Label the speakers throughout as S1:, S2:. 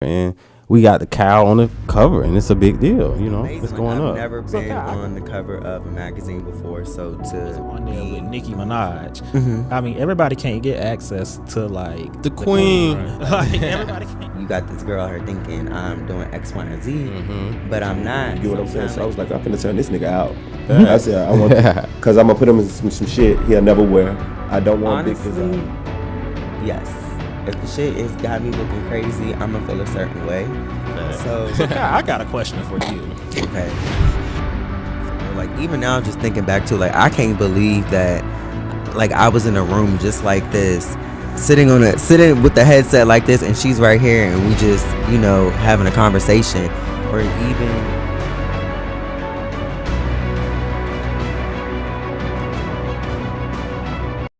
S1: and we got the cow on the cover, and it's a big deal. You know,
S2: Amazing.
S1: it's
S2: Like,
S1: going
S2: I've
S1: up.
S2: never been on the cover of a magazine before, so to
S3: On there with Nicki Minaj.
S2: Mhm.
S3: I mean, everybody can't get access to like
S1: The queen.
S3: Like everybody can't.
S2: You got this girl out here thinking I'm doing X, Y, and Z, but I'm not.
S4: You get what I'm saying? So I was like, I'm finna turn this nigga out.
S1: Yeah.
S4: I said, I want, because I'm gonna put him in some shit he'll never wear. I don't want big
S2: Honestly,
S4: design.
S2: yes. If the shit is got me looking crazy, I'm gonna feel a certain way. So
S3: So I got a question for you.
S2: okay. Like even now, just thinking back to like I can't believe that like I was in a room just like this, sitting with the headset like this, and she's right here, and we just having a conversation, or even.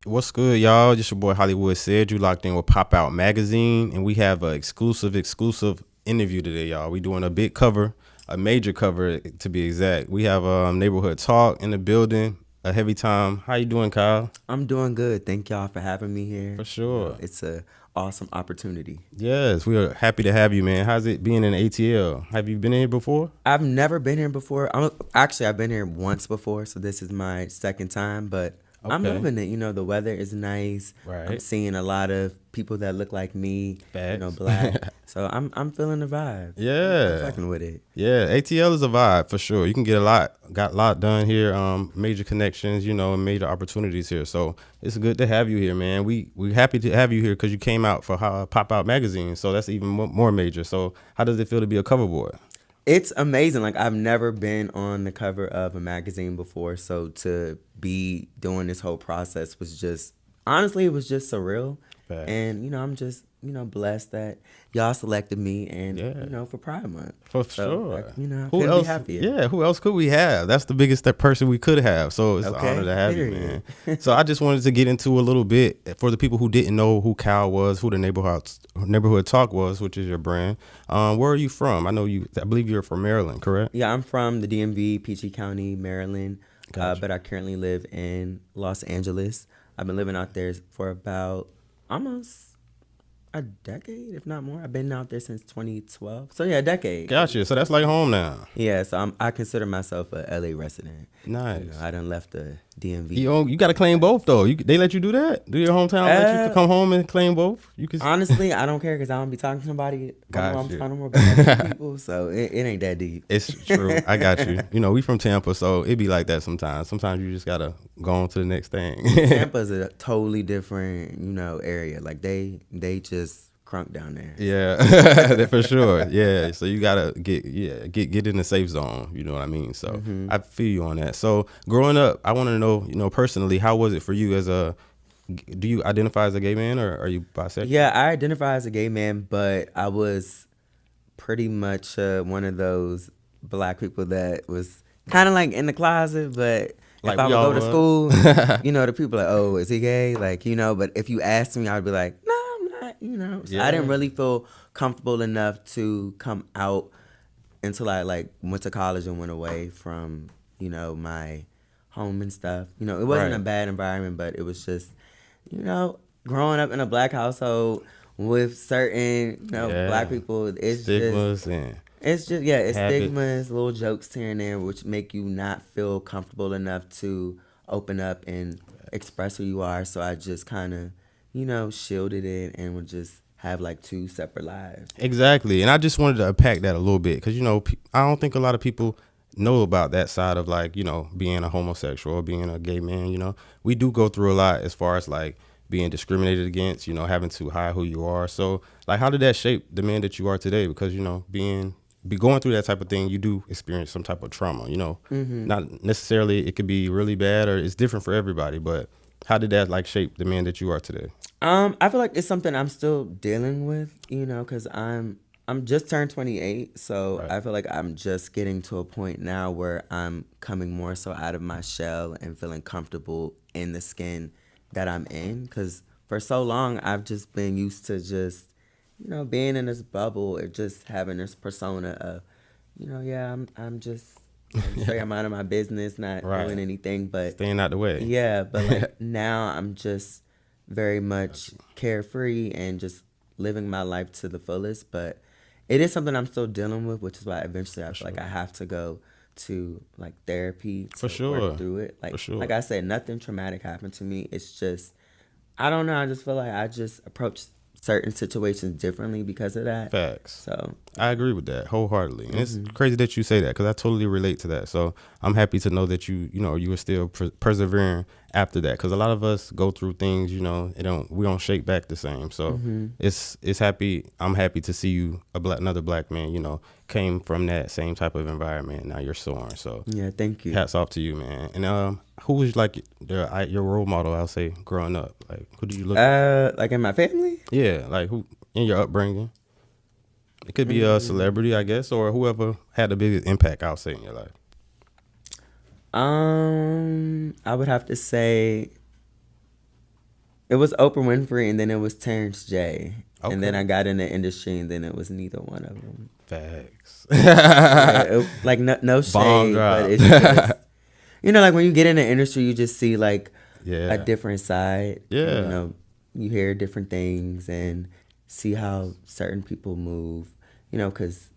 S1: What's good, y'all? Just your boy Hollywood Said. You locked in with Popout Magazine, and we have an exclusive interview today, y'all. We doing a big cover, a major cover to be exact. We have Neighborhood Talk in the building, a heavy time. How you doing, Kyle?
S2: I'm doing good. Thank y'all for having me here.
S1: For sure.
S2: It's a awesome opportunity.
S1: Yes, we are happy to have you, man. How's it being in ATL? Have you been in here before?
S2: I've never been here before. I've been here once before, so this is my second time, but I'm
S1: Okay.
S2: loving it. The weather is nice.
S1: Right.
S2: I'm seeing a lot of people that look like me,
S1: Facts.
S2: black. So I'm feeling the vibe.
S1: Yeah.
S2: I'm fucking with it.
S1: Yeah, ATL is a vibe for sure. You can get got a lot done here. Major connections, and major opportunities here. So it's good to have you here, man. We happy to have you here because you came out for Pop Out Magazine. So that's even more major. So how does it feel to be a cover boy?
S2: It's amazing. Like I've never been on the cover of a magazine before, so to be doing this whole process was just honestly it was just surreal.
S1: Facts.
S2: And I'm just blessed that y'all selected me and
S1: Yeah.
S2: for Pride Month.
S1: For
S2: So,
S1: sure.
S2: like, I
S1: Who
S2: couldn't
S1: else?
S2: be happier.
S1: Yeah, who else could we have? That's the biggest person we could have. So it's
S2: Okay,
S1: an honor to have
S2: period.
S1: you, man. So I just wanted to get into a little bit for the people who didn't know who Cal was, who the neighborhood Talk was, which is your brand. Where are you from? I believe you're from Maryland, correct?
S2: Yeah, I'm from the DMV, Peachey County, Maryland,
S1: Gotcha.
S2: but I currently live in Los Angeles. I've been living out there for about almost a decade, if not more. I've been out there since 2012. So yeah, a decade.
S1: Gotcha. So that's like home now.
S2: Yeah, so I consider myself a LA resident.
S1: Nice.
S2: I done left the DMV.
S1: You got to claim both though. They let you do that? Do your hometown let you come home and claim both? You can.
S2: Honestly, I don't care because I don't be talking to nobody.
S1: Got
S2: I'm
S1: you.
S2: talking more about people, so it ain't that deep.
S1: It's true. I got you. We from Tampa, so it be like that sometimes. Sometimes you just gotta go on to the next thing.
S2: Tampa's a totally different, area. Like they just crunk down there.
S1: Yeah, for sure. Yeah, so you gotta get in the safe zone. You know what I mean? So I feel you on that. So growing up, I want to know, personally, how was it for you do you identify as a gay man or are you bisexual?
S2: Yeah, I identify as a gay man, but I was pretty much one of those black people that was kind of like in the closet, but
S1: Like
S2: if I
S1: we
S2: would
S1: all
S2: go to
S1: was.
S2: school, the people like, oh, is he gay? Like, but if you asked me, I'd be like, no, I'm not, So
S1: Yeah.
S2: I didn't really feel comfortable enough to come out until I like went to college and went away from, my home and stuff. It wasn't
S1: Right.
S2: a bad environment, but it was just, growing up in a black household with certain, black people, it's
S1: Stigmas
S2: just,
S1: and
S2: it's
S1: habits.
S2: stigmas, little jokes here and there, which make you not feel comfortable enough to open up and express who you are. So I just kind of, shielded it and would just have like two separate lives.
S1: Exactly, and I just wanted to unpack that a little bit because I don't think a lot of people know about that side of like being a homosexual or being a gay man. We do go through a lot as far as like being discriminated against, having to hide who you are. So like, how did that shape the man that you are today? Because be going through that type of thing, you do experience some type of trauma. Not necessarily it could be really bad or it's different for everybody, but how did that like shape the man that you are today?
S2: I feel like it's something I'm still dealing with, because I'm just turned 28, so
S1: Right.
S2: I feel like I'm just getting to a point now where I'm coming more so out of my shell and feeling comfortable in the skin that I'm in. Because for so long, I've just been used to just, being in this bubble or just having this persona of, I'm just straight, I'm out of my business, not
S1: Right.
S2: doing anything, but
S1: Staying out the way.
S2: yeah, but like now I'm just very much carefree and just living my life to the fullest. But it is something I'm still dealing with, which is why eventually I feel like I have to go to like therapy to
S1: For sure.
S2: work through it. Like,
S1: For sure.
S2: like I said, nothing traumatic happened to me. It's just, I don't know. I just feel like I just approach certain situations differently because of that.
S1: Facts.
S2: So
S1: I agree with that wholeheartedly, and it's crazy that you say that because I totally relate to that. So I'm happy to know that you were still persevering after that, because a lot of us go through things, we don't shake back the same. So I'm happy to see you another black man, came from that same type of environment. Now you're soaring. So
S2: yeah, thank you.
S1: hats off to you, man. And who was like your role model? I'll say growing up, like who do you look at?
S2: Like in my family?
S1: Yeah, like who in your upbringing? It could be a celebrity, I guess, or whoever had the biggest impact, I'll say, in your life.
S2: I would have to say it was Oprah Winfrey, and then it was Terrence J.
S1: Okay.
S2: And then I got in the industry, and then it was neither one of them.
S1: Facts.
S2: Like no shade,
S1: Bomb drop.
S2: but it's just, like when you get in the industry, you just see like
S1: Yeah.
S2: a different side.
S1: Yeah.
S2: You hear different things and see how certain people move. Because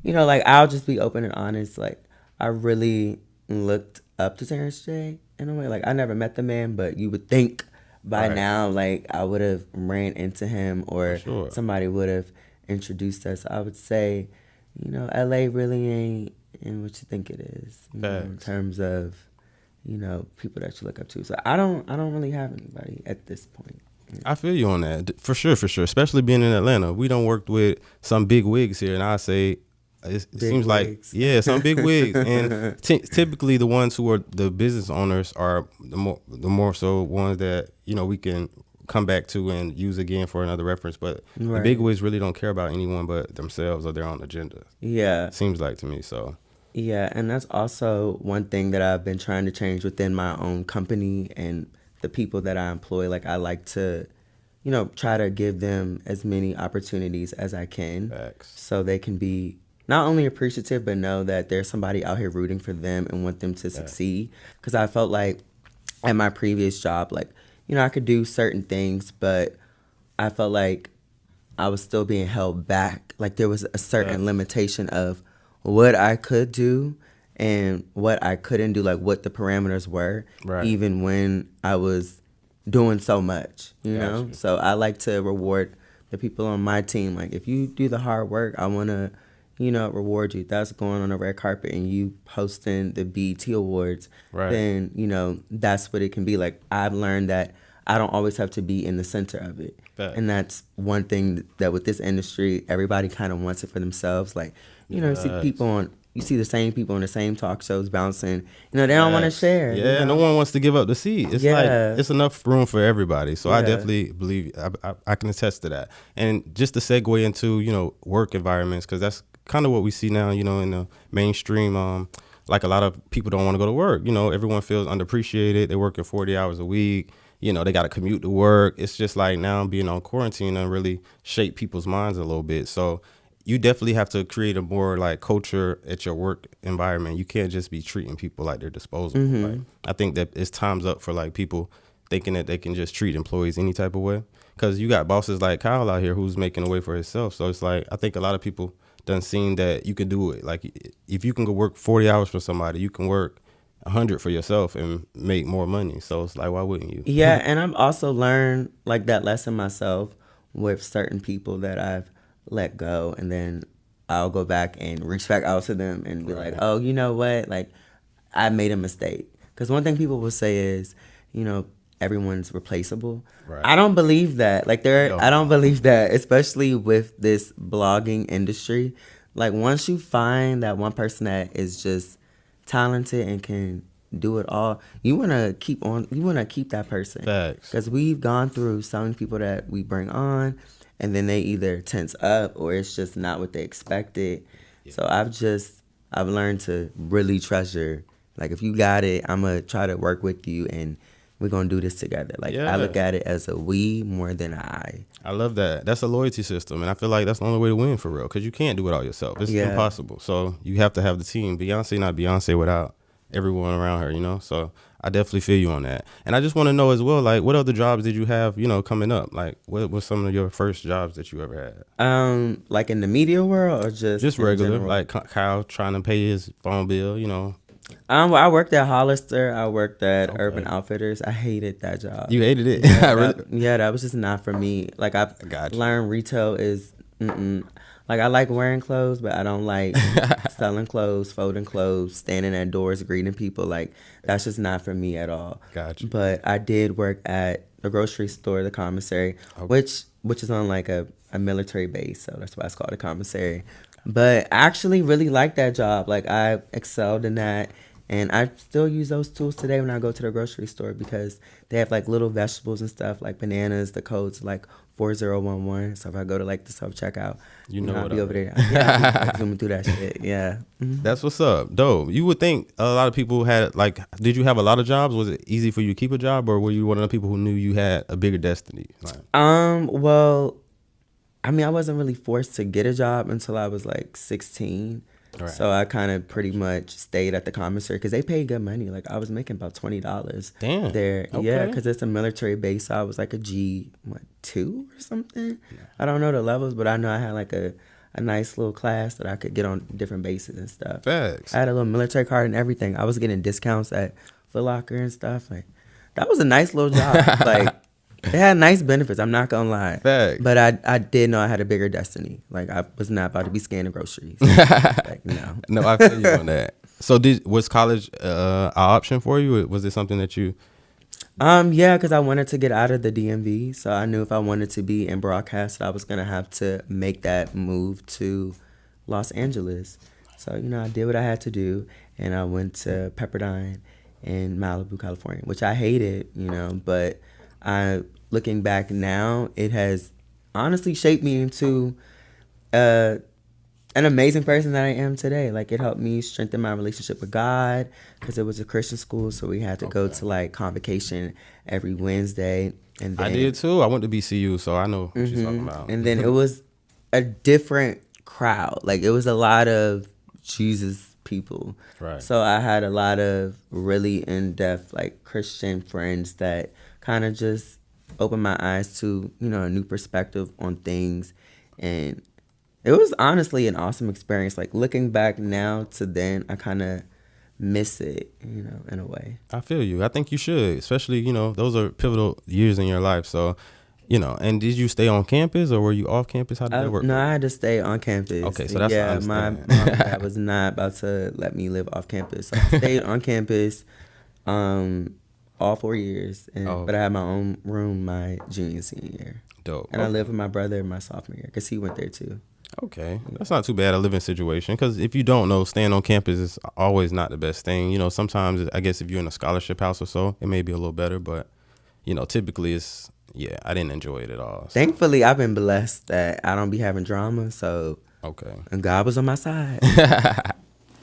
S2: like I'll just be open and honest. Like I really looked up to Terrence J in a way. Like I never met the man, but you would think by
S1: Right.
S2: now, like I would have ran into him or
S1: sure.
S2: somebody would have introduced us. I would say, LA really ain't in what you think it is. In
S1: Facts.
S2: terms of, people that you look up to. So I don't really have anybody at this point.
S1: I feel you on that. For sure. Especially being in Atlanta. We done worked with some big wigs here, and I say it seems
S2: wigs.
S1: like, some big wigs. And typically the ones who are the business owners are the more so ones that, we can come back to and use again for another reference. But the
S2: Right.
S1: big wigs really don't care about anyone but themselves or their own agenda.
S2: Yeah.
S1: Seems like to me, so.
S2: Yeah, and that's also one thing that I've been trying to change within my own company and the people that I employ. Like I like to, try to give them as many opportunities as I can.
S1: Facts.
S2: So they can be not only appreciative, but know that there's somebody out here rooting for them and want them to succeed. Because I felt like at my previous job, like, I could do certain things, but I felt like I was still being held back. Like there was a certain limitation of what I could do and what I couldn't do, like what the parameters were,
S1: Right.
S2: even when I was doing so much, know?
S1: Gotcha.
S2: So I like to reward the people on my team. Like if you do the hard work, I want to, reward you. That's going on the red carpet and you posting the BET Awards,
S1: Right.
S2: then, that's what it can be. Like I've learned that I don't always have to be in the center of it.
S1: Facts.
S2: And that's one thing that with this industry, everybody kind of wants it for themselves. Like, you see the same people on the same talk shows bouncing. They don't want to
S1: Facts.
S2: share.
S1: Yeah, no one wants to give up the seat. It's like it's enough room for everybody. So I
S2: Yeah.
S1: definitely believe I can attest to that. And just to segue into work environments, because that's kind of what we see now. In the mainstream. Like a lot of people don't want to go to work. Everyone feels underappreciated. They're working 40 hours a week. They got to commute to work. It's just like now being on quarantine and really shape people's minds a little bit. So you definitely have to create a more like culture at your work environment. You can't just be treating people like they're disposable. Like, I think that it's time's up for like people thinking that they can just treat employees any type of way. Because you got bosses like Kyle out here who's making a way for himself. So it's like I think a lot of people done seen that you can do it. Like if you can go work 40 hours for somebody, you can work 100 for yourself and make more money. So it's like, why wouldn't you?
S2: Yeah, and I've also learned like that lesson myself with certain people that I've let go, and then I'll go back and reach back out to them and be like, oh, you know what? Like I made a mistake. Because one thing people will say is, everyone's replaceable.
S1: Right.
S2: I don't believe that. Like
S1: No.
S2: I don't believe that, especially with this blogging industry. Like once you find that one person that is just talented and can do it all, you want to keep that person.
S1: Facts.
S2: Because we've gone through so many people that we bring on and then they either tense up or it's just not what they expected. Yeah. So I've learned to really treasure, like if you got it, I'm going to try to work with you and we're going to do this together. Like I look at it as a we more than an I.
S1: I love that. That's a loyalty system. And I feel like that's the only way to win for real. Because you can't do it all yourself. It's impossible. So you have to have the team. Beyonce not Beyonce without everyone around her, So I definitely feel you on that. And I just want to know as well, like, what other jobs did you have, coming up? Like, what was some of your first jobs that you ever had?
S2: Like in the media world or
S1: Just
S2: in
S1: regular,
S2: general?
S1: like Kyle trying to pay his phone bill,
S2: Well, I worked at Hollister. I worked at
S1: Okay.
S2: Urban Outfitters. I hated that job.
S1: You hated it?
S2: Yeah,
S1: Really?
S2: that was just not for me. Like I
S1: got you.
S2: learned retail is, like I like wearing clothes, but I don't like selling clothes, folding clothes, standing at doors, greeting people. Like that's just not for me at all.
S1: Got you.
S2: But I did work at the grocery store, the commissary,
S1: Okay.
S2: which is on like a military base, so that's why it's called a commissary. But I actually really liked that job. Like I excelled in that. And I still use those tools today when I go to the grocery store because they have like little vegetables and stuff like bananas. The code's like 4011. So if I go to like the self checkout, I'll be over there. Yeah, I'll be, like, zooming through that shit. Yeah. Mm-hmm.
S1: That's what's up. Dope. You would think a lot of people had, like, did you have a lot of jobs? Was it easy for you to keep a job, or were you one of the people who knew you had a bigger destiny? Like,
S2: Well, I mean, I wasn't really forced to get a job until I was like 16.
S1: Right.
S2: So I kind of pretty much stayed at the commissary because they paid good money. Like I was making about $20
S1: Damn.
S2: there.
S1: Okay.
S2: Yeah, because it's a military base. So I was like a G2 or something. I don't know the levels, but I know I had like a nice little class that I could get on different bases and stuff.
S1: Facts.
S2: I had a little military card and everything. I was getting discounts at Foot Locker and stuff. Like that was a nice little job. Like it had nice benefits. I'm not gonna lie.
S1: Facts.
S2: But I did know I had a bigger destiny. Like I was not about to be scanning groceries. Like no.
S1: No, I feel you on that. So was college an option for you? Was it something that you?
S2: Yeah, because I wanted to get out of the DMV. So I knew if I wanted to be in broadcast, I was gonna have to make that move to Los Angeles. So I did what I had to do, and I went to Pepperdine in Malibu, California, which I hated. But looking back now, it has honestly shaped me into an amazing person that I am today. Like it helped me strengthen my relationship with God because it was a Christian school, so we had to go to like convocation every Wednesday. And then,
S1: I did too. I went to BCU, so I know what you're talking about.
S2: And then it was a different crowd. Like it was a lot of Jesus people.
S1: Right.
S2: So I had a lot of really in-depth like Christian friends that kind of just opened my eyes to a new perspective on things, and it was honestly an awesome experience. Like looking back now to then, I kind of miss it, in a way.
S1: I feel you. I think you should, especially those are pivotal years in your life. So, and did you stay on campus or were you off campus? How did that work?
S2: No, I had to stay on campus.
S1: Okay, so that's
S2: my mom and dad was not about to let me live off campus. So I stayed on campus all 4 years, but I had my own room my junior and senior year.
S1: Dope.
S2: And I lived with my brother my sophomore year because he went there too.
S1: Okay, that's not too bad a living situation, because if you don't know, staying on campus is always not the best thing. Sometimes I guess if you're in a scholarship house or so, it may be a little better, but typically I didn't enjoy it at all. So.
S2: Thankfully, I've been blessed that I don't be having drama, so
S1: Okay.
S2: And God was on my side.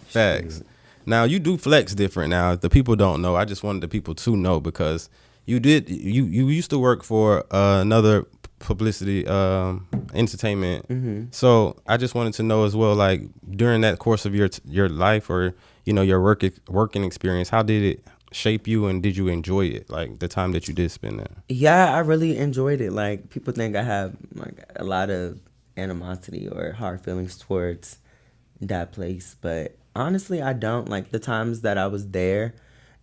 S1: Facts. Now you do flex different. Now the people don't know. I just wanted the people to know because you used to work for another publicity entertainment.
S2: Mm-hmm.
S1: So I just wanted to know as well, like during that course of your life or your working experience, how did it shape you and did you enjoy it, like the time that you did spend there?
S2: Yeah, I really enjoyed it. Like people think I have like a lot of animosity or hard feelings towards that place, but honestly I don't. Like the times that I was there,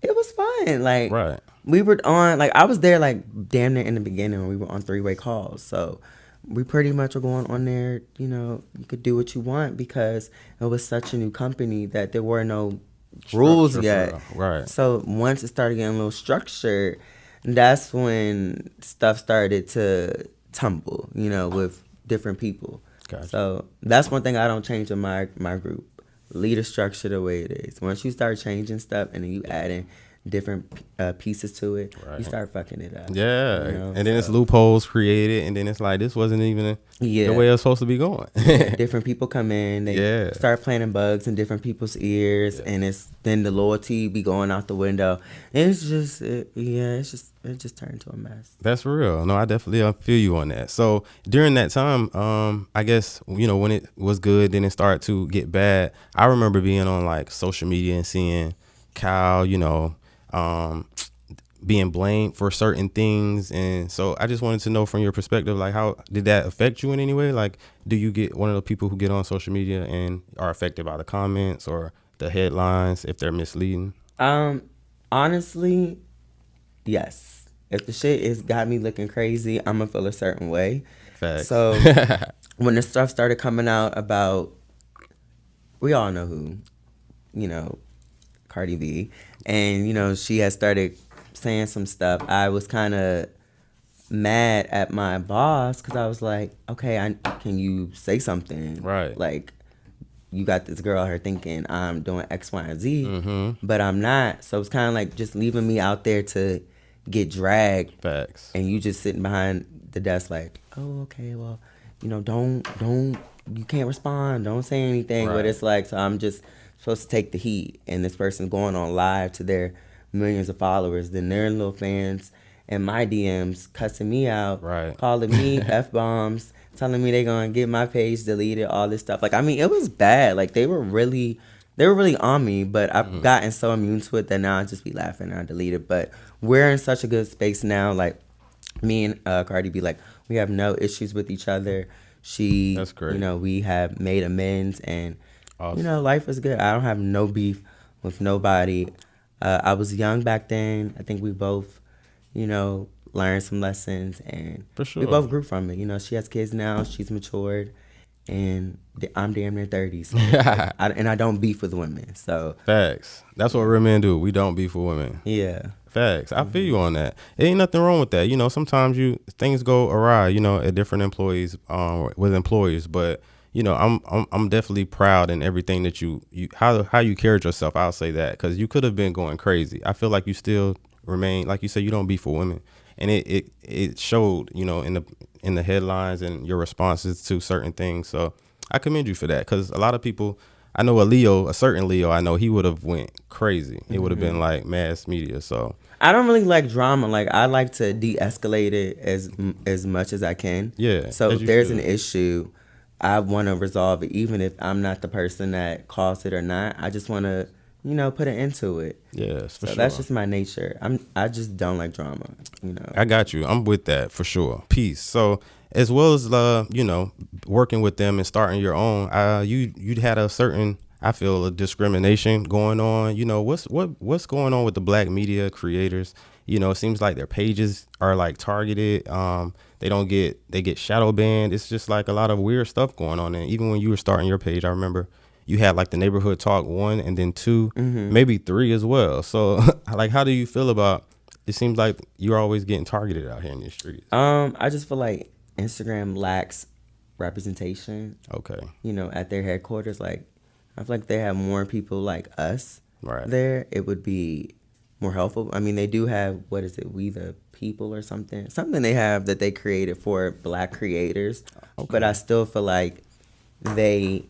S2: it was fun. Like
S1: Right.
S2: We were on, like I was there like damn near in the beginning when we were on 3-way calls, so we pretty much were going on there, you could do what you want because it was such a new company that there were no rules yet.
S1: Right.
S2: So once it started getting a little structured, that's when stuff started to tumble, with different people.
S1: Gotcha.
S2: So that's one thing I don't change in my group. Leave the structure the way it is. Once you start changing stuff and then you add in different pieces to it,
S1: Right.
S2: you start fucking it up.
S1: Yeah. And then it's loopholes created, and then it's like this wasn't even the way it was supposed to be going.
S2: Different people come in, they start planting bugs in different people's ears, and then the loyalty be going out the window. It's just it just turned to a mess.
S1: That's real. No, I definitely feel you on that. So during that time, I guess when it was good, then it started to get bad. I remember being on like social media and seeing Kyle, being blamed for certain things. And so I just wanted to know from your perspective, like, how did that affect you in any way? Like, do you get one of the people who get on social media and are affected by the comments or the headlines if they're misleading?
S2: Honestly, yes. If the shit is got me looking crazy, I'm gonna feel a certain way.
S1: Facts.
S2: So when the stuff started coming out about, we all know who, Cardi B, and she had started saying some stuff, I was kind of mad at my boss because I was like, okay, can you say something?
S1: Right.
S2: Like, you got this girl here thinking I'm doing X, Y, and Z, but I'm not. So it's kind of like just leaving me out there to get dragged.
S1: Facts.
S2: And you just sitting behind the desk like, oh, okay, well, don't, you can't respond. Don't say anything.
S1: Right.
S2: But it's like, so I'm just supposed to take the heat. And this person's going on live to their millions of followers. Then their little fans in my DMs cussing me out,
S1: right,
S2: calling me F-bombs, telling me they're going to get my page deleted, all this stuff. Like, I mean, it was bad. Like, they were really on me, but I've gotten so immune to it that now I just be laughing and I delete it. But we're in such a good space now. Like, me and Cardi B, like, we have no issues with each other.
S1: That's great.
S2: We have made amends, and,
S1: awesome.
S2: life is good. I don't have no beef with nobody. I was young back then. I think we both, learned some lessons, and
S1: for sure,
S2: we both grew from it. She has kids now. She's matured, and I'm damn near 30. So and I don't beef with women. So
S1: facts. That's what real men do. We don't beef with women.
S2: Yeah.
S1: Facts. I feel you on that. Ain't nothing wrong with that. Sometimes things go awry, at different employees, with employees. But I'm definitely proud in everything that you how you carried yourself. I'll say that, because you could have been going crazy. I feel like you still remain, like you said, you don't beef with women, and it showed, in the headlines and your responses to certain things. So I commend you for that, because a lot of people. I know a certain Leo, I know he would have went crazy. It would have been like mass media. So
S2: I don't really like drama. Like, I like to de-escalate it as much as I can.
S1: Yeah.
S2: So if there's an issue, I want to resolve it, even if I'm not the person that caused it or not. I just want to, put an end to it.
S1: Yes, for
S2: so
S1: sure.
S2: That's just my nature. I just don't like drama.
S1: I got you. I'm with that for sure. Peace. So as well as working with them and starting your own, you had a certain, I feel, a discrimination going on. What's going on with the black media creators? It seems like their pages are like targeted. They get shadow banned. It's just like a lot of weird stuff going on. And even when you were starting your page, I remember you had like the Neighborhood Talk 1 and then 2, maybe 3 as well. So like, how do you feel about? It seems like you're always getting targeted out here in the streets.
S2: I just feel like Instagram lacks representation.
S1: Okay.
S2: At their headquarters, like, I feel like they have more people like us
S1: right
S2: there. It would be more helpful. I mean, they do have, what is it, We the People or something they have that they created for black creators. Okay. But I still feel like they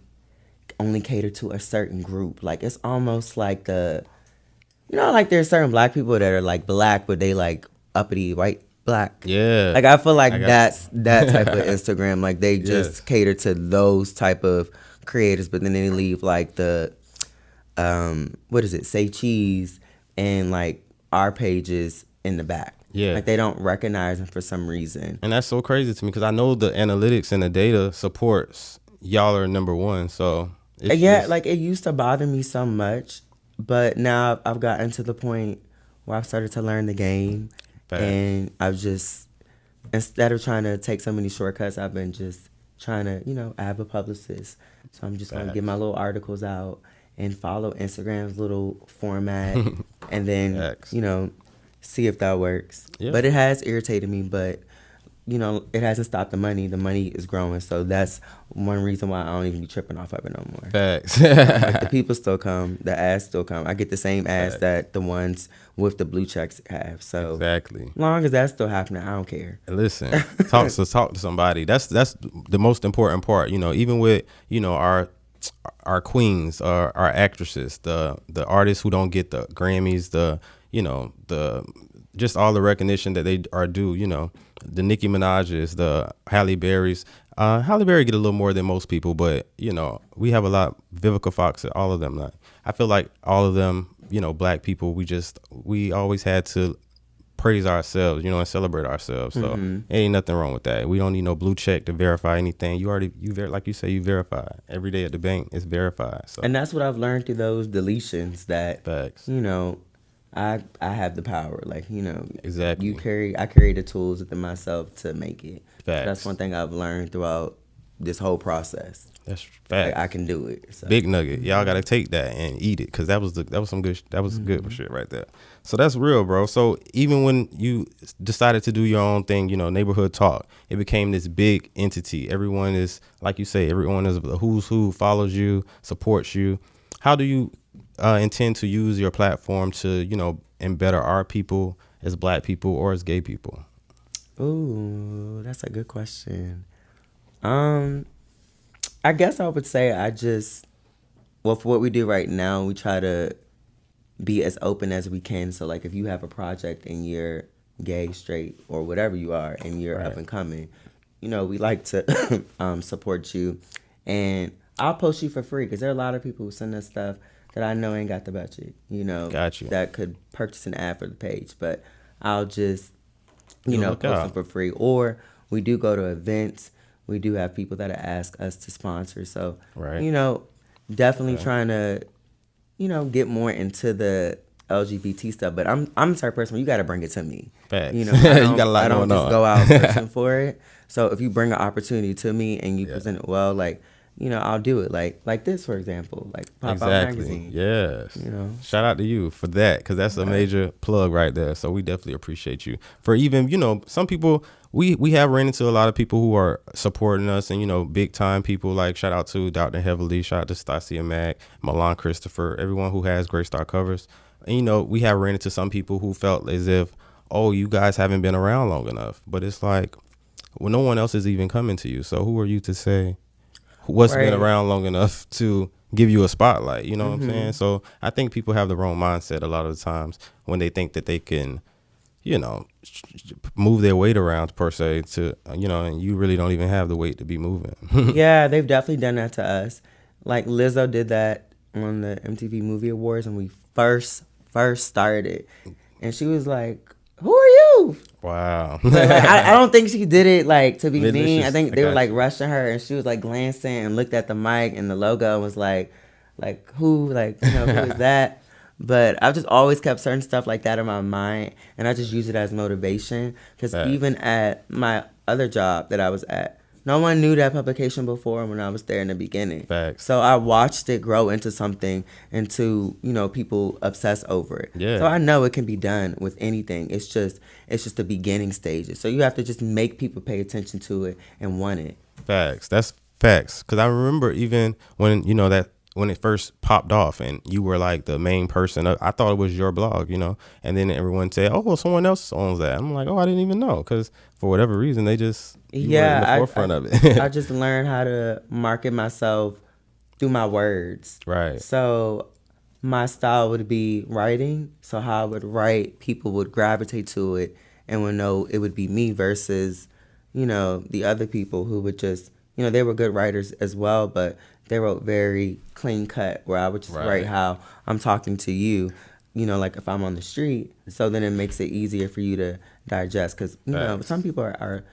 S2: only cater to a certain group. Like, it's almost like like there's certain black people that are like black, but they like uppity white black.
S1: Yeah.
S2: Like, I feel like that's that type of Instagram. Like, they just cater to those type of creators, but then they leave like the Say Cheese and like our pages in the back.
S1: Yeah.
S2: Like, they don't recognize them for some reason.
S1: And that's so crazy to me, because I know the analytics and the data supports y'all are number one. So
S2: like, it used to bother me so much, but now I've gotten to the point where I've started to learn the game.
S1: Bad.
S2: And I've just, instead of trying to take so many shortcuts, I've been just trying to, I have a publicist. So I'm just going to get my little articles out and follow Instagram's little format and then, see if that works. Yeah. But it has irritated me, but, it hasn't stopped the money. The money is growing. So that's one reason why I don't even be tripping off of it no more.
S1: Facts.
S2: Like, the people still come. The ads still come. I get the same ads that the ones with the blue checks have. So
S1: exactly.
S2: As long as that's still happening, I don't care.
S1: Listen, talk to somebody. That's the most important part. Even with our queens, our actresses, the artists who don't get the Grammys, the just all the recognition that they are due. The Nicki Minaj's, the Halle Berry's. Halle Berry get a little more than most people, but we have a lot. Vivica Fox, all of them. Like, I feel like all of them Black people, we always had to praise ourselves, and celebrate ourselves. So ain't nothing wrong with that. We don't need no blue check to verify anything. Like you say, you verify every day at the bank. It's verified. So.
S2: And that's what I've learned through those deletions. That
S1: Facts.
S2: I have the power. Like
S1: Exactly.
S2: I carry the tools within myself to make it.
S1: Facts.
S2: That's one thing I've learned throughout this whole process.
S1: That's fact.
S2: Like, I can do it. So.
S1: Big nugget. Y'all gotta take that and eat it, because that was some good. That was good shit right there. So that's real, bro. So even when you decided to do your own thing, Neighborhood Talk, it became this big entity. Everyone is, like you say, everyone is the who's who, follows you, supports you. How do you intend to use your platform to, better our people as Black people or as gay people?
S2: Ooh, that's a good question. I guess I would say for what we do right now, we try to be as open as we can. So, like, if you have a project and you're gay, straight, or whatever you are, and you're up and coming, we like to support you. And I'll post you for free, because there are a lot of people who send us stuff that I know ain't got the budget,
S1: Got you.
S2: that could purchase an ad for the page. But I'll just,
S1: Look
S2: post
S1: out.
S2: them for free. Or we do go to events. We do have people that ask us to sponsor. So, definitely trying to, get more into the LGBT stuff. But I'm the type of person where you got to bring it to me.
S1: Facts.
S2: You
S1: You got a lot
S2: I don't
S1: going
S2: just
S1: on.
S2: go out searching for it. So if you bring an opportunity to me and you present it well, like, I'll do it. Like this, for example, like Popout Magazine.
S1: Yes. Shout out to you for that, because that's a major plug right there. So we definitely appreciate you for even, some people. We have ran into a lot of people who are supporting us, and big time people, like shout out to Dr. Heavily, shout out to Stacia Mack, Milan Christopher, everyone who has Great Star Covers. And we have ran into some people who felt as if, oh, you guys haven't been around long enough. But it's like, well, no one else is even coming to you. So who are you to say what's been around long enough to give you a spotlight? You know what I'm saying? So I think people have the wrong mindset a lot of the times when they think that they can, move their weight around per se to, and you really don't even have the weight to be moving.
S2: Yeah, they've definitely done that to us. Like Lizzo did that on the MTV Movie Awards when we first started, and she was like, "Who are you?"
S1: Wow.
S2: But, like, I don't think she did it like to be
S1: Malicious.
S2: mean. I think they
S1: I
S2: were
S1: got
S2: like
S1: you.
S2: rushing her, and she was like glancing and looked at the mic and the logo and was like who, like, who is that? But I've just always kept certain stuff like that in my mind, and I just use it as motivation. Because even at my other job that I was at, no one knew that publication before when I was there in the beginning.
S1: Facts.
S2: So I watched it grow into something, into, people obsess over it.
S1: Yeah.
S2: So I know it can be done with anything. It's just the beginning stages. So you have to just make people pay attention to it and want it.
S1: Facts. That's facts. Because I remember even when, when it first popped off and you were like the main person, I thought it was your blog, and then everyone said, oh, well, someone else owns that. I'm like, oh, I didn't even know, because for whatever reason, they just you were in the forefront of it.
S2: I just learned how to market myself through my words.
S1: Right.
S2: So my style would be writing. So how I would write, people would gravitate to it and would know it would be me versus, the other people who would just, they were good writers as well, but they wrote very clean cut, where I would just write how I'm talking to you, like if I'm on the street. So then it makes it easier for you to digest, because, some people are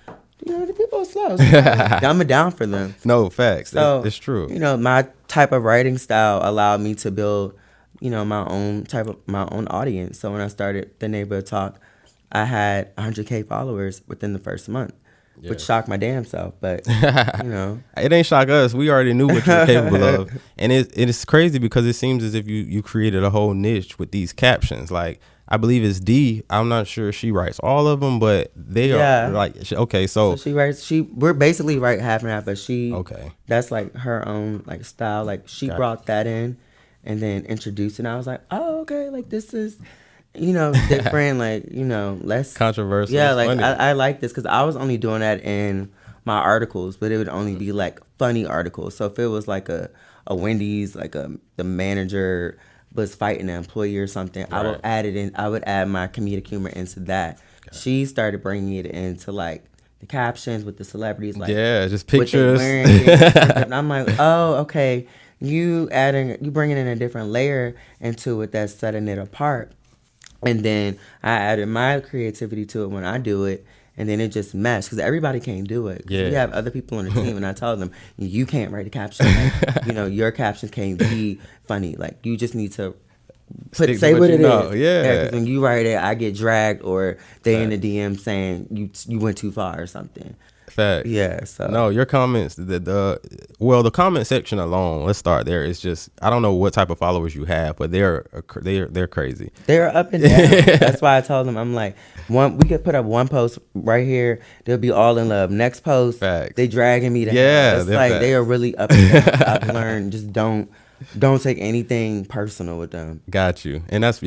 S2: the people are slow. So dumb it down for them.
S1: No, facts.
S2: So,
S1: it's true.
S2: My type of writing style allowed me to build, my own audience. So when I started the Neighborhood Talk, I had 100K followers within the first month.
S1: Yeah.
S2: Which shocked my damn self, but it
S1: ain't shock us. We already knew what you were capable of, and it's crazy because it seems as if you created a whole niche with these captions. Like, I believe it's D. I'm not sure if she writes all of them, but they are like, okay. So
S2: she writes. We're basically right half and half, but
S1: okay.
S2: That's like her own like style. Like she brought that in, and then introduced it. And I was like, oh, okay, like this is. Different, like, less
S1: controversial.
S2: Yeah, like I like this because I was only doing that in my articles, but it would only be like funny articles. So if it was like a Wendy's, like the manager was fighting an employee or something, I would add it in. I would add my comedic humor into that. She started bringing it into like the captions with the celebrities, like
S1: just pictures.
S2: And I'm like, oh, okay. you bringing in a different layer into it that's setting it apart. And then I added my creativity to it when I do it, and then it just meshed because everybody can't do it. 'Cause we
S1: Yeah.
S2: have other people on the team, and I told them, you can't write a caption. Like, your captions can't be funny. Like, you just need to
S1: Stick to
S2: say what
S1: you
S2: it
S1: know.
S2: is.
S1: Yeah.
S2: 'Cause when you write it, I get dragged, or they in the DM saying you went too far or something.
S1: Facts.
S2: Yeah. So
S1: No, your comments, the comment section alone. Let's start there. It's just I don't know what type of followers you have, but they're crazy.
S2: they're up and down. That's why I told them, I'm like, we could put up one post right here, they'll be all in love. Next post,
S1: Facts.
S2: they dragging me to
S1: Yeah,
S2: hell. It's
S1: they're
S2: like
S1: facts.
S2: they are really up and down. I've learned, just don't take anything personal with them.
S1: Got you. And that's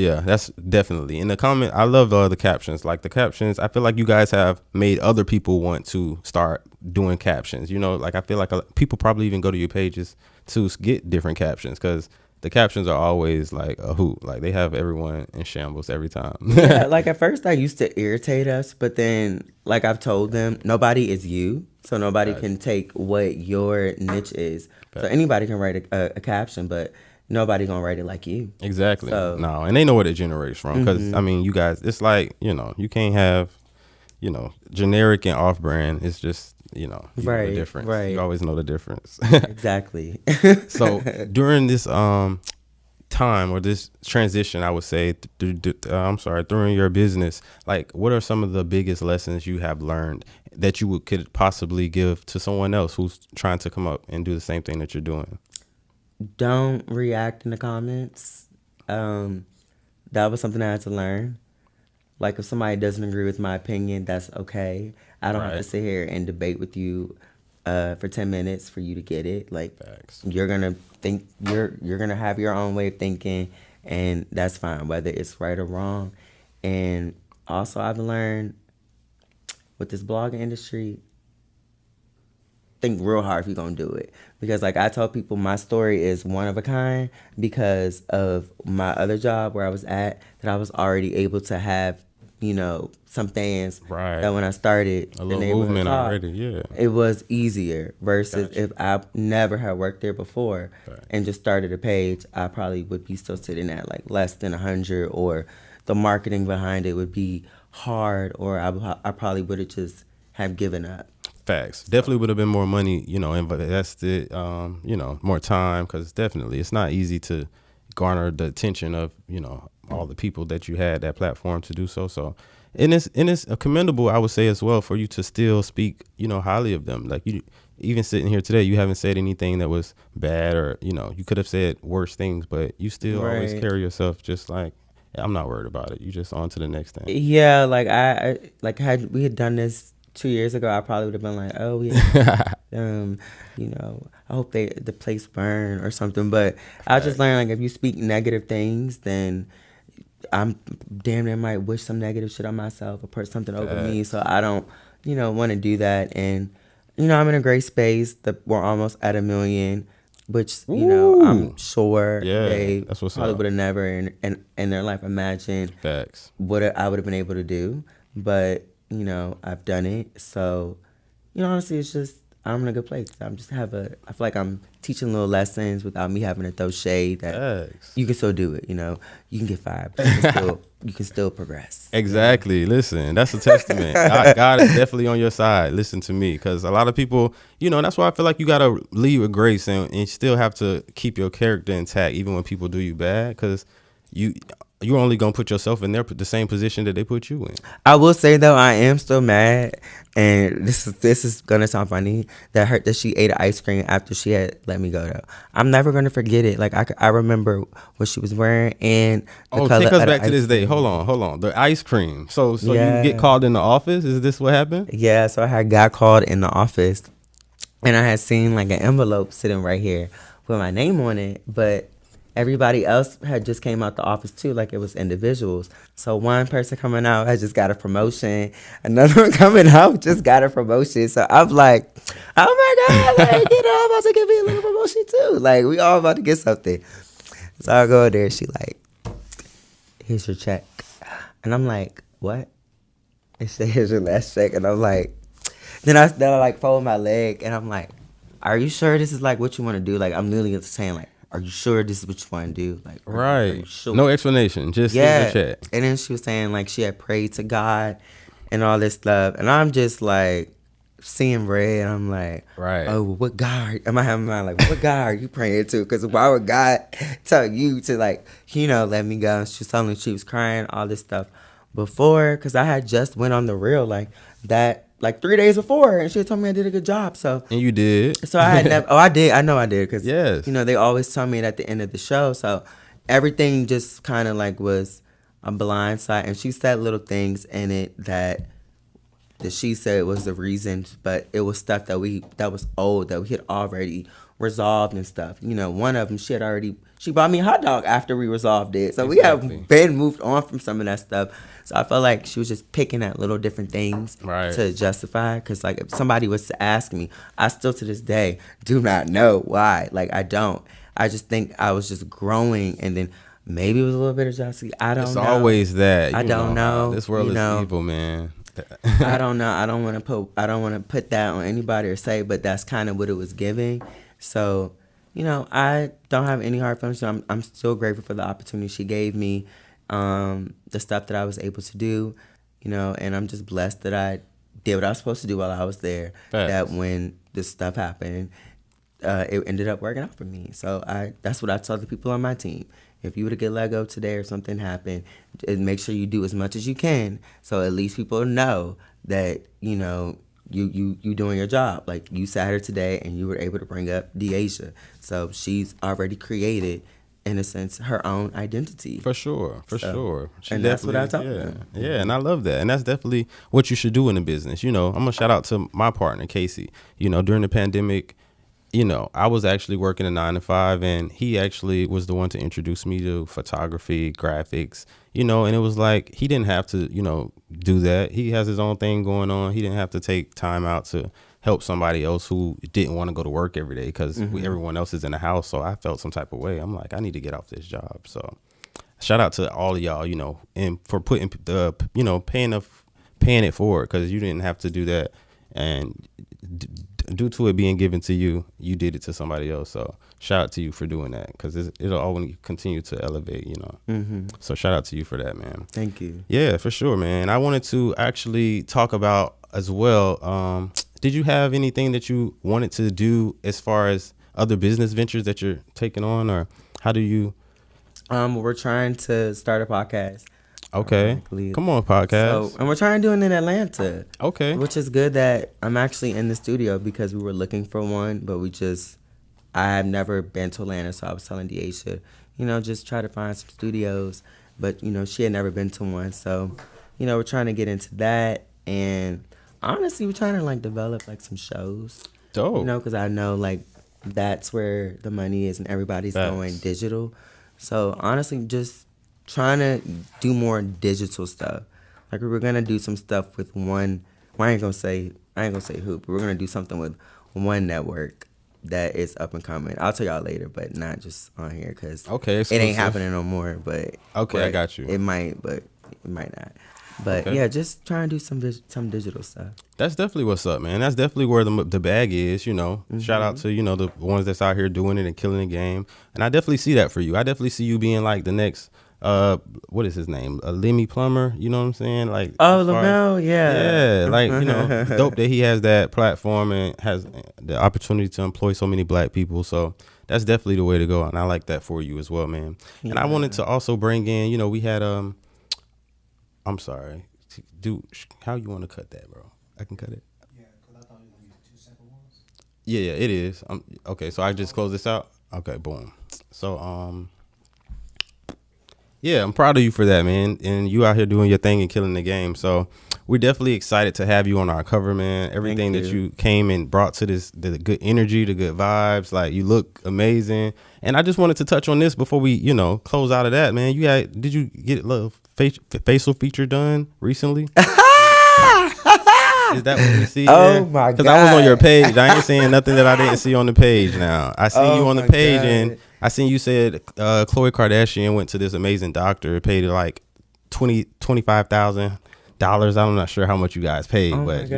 S1: definitely in the comment. I love the captions. Like the captions, I feel like you guys have made other people want to start doing captions. Like I feel like people probably even go to your pages to get different captions because the captions are always like a hoot. Like they have everyone in shambles every time.
S2: Yeah, like at first I used to irritate us, but then like I've told them, nobody is you, so nobody can take what your niche is. So anybody can write a caption, but nobody gonna write it like you.
S1: Exactly.
S2: So,
S1: No, and they know what it generates from because I mean, you guys, it's like you can't have generic and off-brand. It's just you know
S2: Right,
S1: the difference.
S2: right.
S1: You always know the difference.
S2: exactly.
S1: So during this time or this transition, I would say, during your business, like what are some of the biggest lessons you have learned that you could possibly give to someone else who's trying to come up and do the same thing that you're doing?
S2: Don't react in the comments. That was something I had to learn. Like if somebody doesn't agree with my opinion, that's okay. I don't have to
S1: Right.
S2: sit here and debate with you for 10 minutes for you to get it. Like
S1: Facts.
S2: you're gonna think you're gonna have your own way of thinking, and that's fine, whether it's right or wrong. And also I've learned with this blogging industry, think real hard if you're gonna do it, because like I tell people, my story is one of a kind because of my other job where I was at, that I was already able to have some fans.
S1: Right.
S2: That when I started
S1: A
S2: the
S1: little
S2: neighborhood
S1: movement
S2: talk,
S1: already, yeah.
S2: it was easier versus
S1: Gotcha.
S2: if I never had worked there before
S1: Right.
S2: and just started a page, I probably would be still sitting at like less than 100, or the marketing behind it would be hard, or I probably would have just have given up.
S1: Facts. Definitely would have been more money, invested, more time, because definitely it's not easy to garner the attention of, all the people that you had that platform to do so. So, and it's commendable, I would say as well, for you to still speak, highly of them. Like you, even sitting here today, you haven't said anything that was bad, or, you could have said worse things, but you still always
S2: Right.
S1: carry yourself just like, I'm not worried about it. You just on to the next thing.
S2: Yeah, like I like had we had done this 2 years ago, I probably would have been like, oh yeah, I hope the place burn or something. But I just learned, like, if you speak negative things, then I'm damn near might wish some negative shit on myself or put something over me. So I don't, want to do that. And I'm in a great space. We're almost at 1 million, which I'm sure
S1: Yeah,
S2: they
S1: that's what's
S2: probably
S1: up.
S2: would have never in their life imagined
S1: Facts.
S2: what I would have been able to do. But I've done it. So honestly, it's just I'm in a good place. I feel like I'm teaching little lessons without me having to throw shade that
S1: Facts.
S2: you can still do it. You can get fired, but you can still progress.
S1: Exactly. Listen, that's a testament. God is definitely on your side. Listen to me, because a lot of people, that's why I feel like you got to lead with grace and still have to keep your character intact, even when people do you bad, because you're only going to put yourself in the same position that they put you in.
S2: I will say though, I am still mad, and this is gonna sound funny, that she ate ice cream after she had let me go though. I'm never gonna forget it. Like I remember what she was wearing and the color
S1: take us
S2: of the
S1: back to
S2: ice
S1: this day.
S2: cream.
S1: Hold on. The ice cream. So
S2: Yeah.
S1: you get called in the office? Is this what happened?
S2: Yeah, so I got called in the office, and I had seen like an envelope sitting right here with my name on it, but everybody else had just came out the office too, like it was individuals. So one person coming out had just got a promotion, another one coming out just got a promotion. So I'm like, oh my God, like, I'm about to give me a little promotion too. Like, we all about to get something. So I go there, she like, here's your check. And I'm like, what? And she said, here's your last check. And I'm like, then I like fold my leg, and I'm like, are you sure this is like what you want to do? Like, I'm literally saying, like, are you sure this is what you want to do? Like, are you sure?
S1: No explanation, just in the chat.
S2: And then she was saying, like, she had prayed to God and all this stuff. And I'm just like, seeing red, I'm like,
S1: right.
S2: Oh, what God? Am I having my like, what God are you praying to? Because why would God tell you to, like, let me go? And she was telling me she was crying, all this stuff before, because I had just went on the reel like that, like 3 days before, and she had told me I did a good job. So
S1: and you did.
S2: So I had never. Oh, I did. I know I did, because
S1: yes,
S2: they always tell me it at the end of the show. So everything just kind of like was a blind side, and she said little things in it that she said was the reason, but it was stuff that was old, that we had already resolved and stuff. One of them, she bought me a hot dog after we resolved it. So
S1: exactly.
S2: We have been moved on from some of that stuff. So I felt like she was just picking at little different things to justify. Because, like, if somebody was to ask me, I still to this day do not know why. Like, I don't. I just think I was just growing, and then maybe it was a little bit of jealousy. I don't know.
S1: It's always that.
S2: I don't know.
S1: This world is evil, man.
S2: I don't know. I don't want to put that on anybody or say, but that's kind of what it was giving. So, I don't have any hard feelings. I'm still grateful for the opportunity she gave me, the stuff that I was able to do, and I'm just blessed that I did what I was supposed to do while I was there.
S1: Facts.
S2: That when this stuff happened, it ended up working out for me. So that's what I tell the people on my team. If you were to get let go today or something happened, make sure you do as much as you can, so at least people know that you doing your job. Like, you sat here today and you were able to bring up Deasia, so she's already created, in a sense, her own identity.
S1: For sure.
S2: And that's what I tell them.
S1: Yeah, and I love that. And that's definitely what you should do in the business. I'm going to shout out to my partner, Casey. During the pandemic, I was actually working a 9-to-5, and he actually was the one to introduce me to photography, graphics, and it was like, he didn't have to, do that. He has his own thing going on. He didn't have to take time out to help somebody else who didn't want to go to work every day, because everyone else is in the house. So I felt some type of way. I'm like, I need to get off this job. So shout out to all of y'all, and for putting paying it forward, because you didn't have to do that. And due to it being given to you, you did it to somebody else. So shout out to you for doing that, because it'll always continue to elevate, So shout out to you for that, man.
S2: Thank you.
S1: Yeah, for sure, man. I wanted to actually talk about as well, did you have anything that you wanted to do as far as other business ventures that you're taking on, or how do you?
S2: We're trying to start a podcast.
S1: Okay. Come on, podcast.
S2: So, and we're trying to do it in Atlanta.
S1: Okay.
S2: Which is good that I'm actually in the studio, because we were looking for one, but I have never been to Atlanta, so I was telling Deasia, just try to find some studios, but, she had never been to one. So, we're trying to get into that, and honestly, we're trying to, like, develop, like, some shows.
S1: Dope.
S2: Because I know, like, that's where the money is, and everybody's going digital. So, honestly, just trying to do more digital stuff. Like, we were gonna do some stuff with one. Well, I ain't gonna say who, but we're gonna do something with one network that is up and coming. I'll tell y'all later, but not just on here, because it ain't happening no more. But
S1: I got you.
S2: It might, but it might not. But yeah, just trying to do some digital stuff.
S1: That's definitely what's up, man. That's definitely where the bag is, Shout out to, the ones that's out here doing it and killing the game. And I definitely see that for you. I definitely see you being like the next, what is his name? Lemmy Plummer, you know what I'm saying? Like,
S2: Lamel, yeah.
S1: Yeah, like, dope that he has that platform and has the opportunity to employ so many black people. So that's definitely the way to go. And I like that for you as well, man. Yeah. And I wanted to also bring in, we had, I'm sorry. Dude, how you want to cut that, bro? I can cut it.
S5: Yeah, because I thought it was going to be 2 separate ones.
S1: Yeah, it is. Okay, so I just close this out? Okay, boom. So, yeah, I'm proud of you for that, man. And you out here doing your thing and killing the game. So we're definitely excited to have you on our cover, man. Everything that you came and brought to this, the good energy, the good vibes. Like, you look amazing. And I just wanted to touch on this before we, close out of that, man. Did you get a little facial feature done recently? Is that what we see?
S2: Oh my God!
S1: Because I was on your page. I ain't saying nothing that I didn't see on the page. Now I seen you on the page, and I seen you said Khloe Kardashian went to this amazing doctor, paid like $25,000. I'm not sure how much you guys paid, but